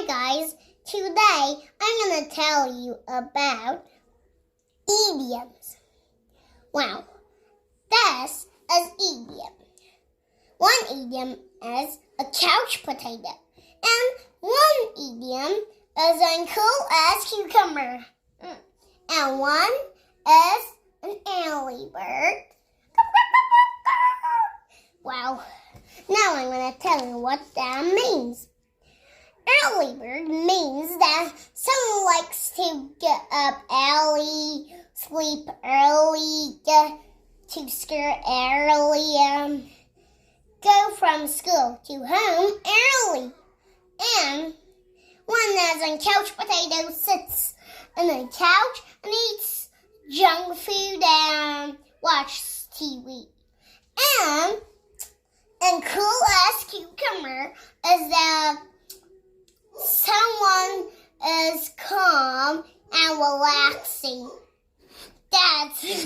Hi guys, today I'm going to tell you about idioms. Wow, this is idiom. One idiom is a couch potato, and one idiom is as cool as cucumber, and one is an early bird. Wow, now I'm going to tell you what that means. Early bird means that someone likes to get up early, sleep early, get to school early, go from school to home early. And one as a couch potato sits on a couch and eats junk food and watches TV. And cool as cucumber is that someone is calm and relaxing. That's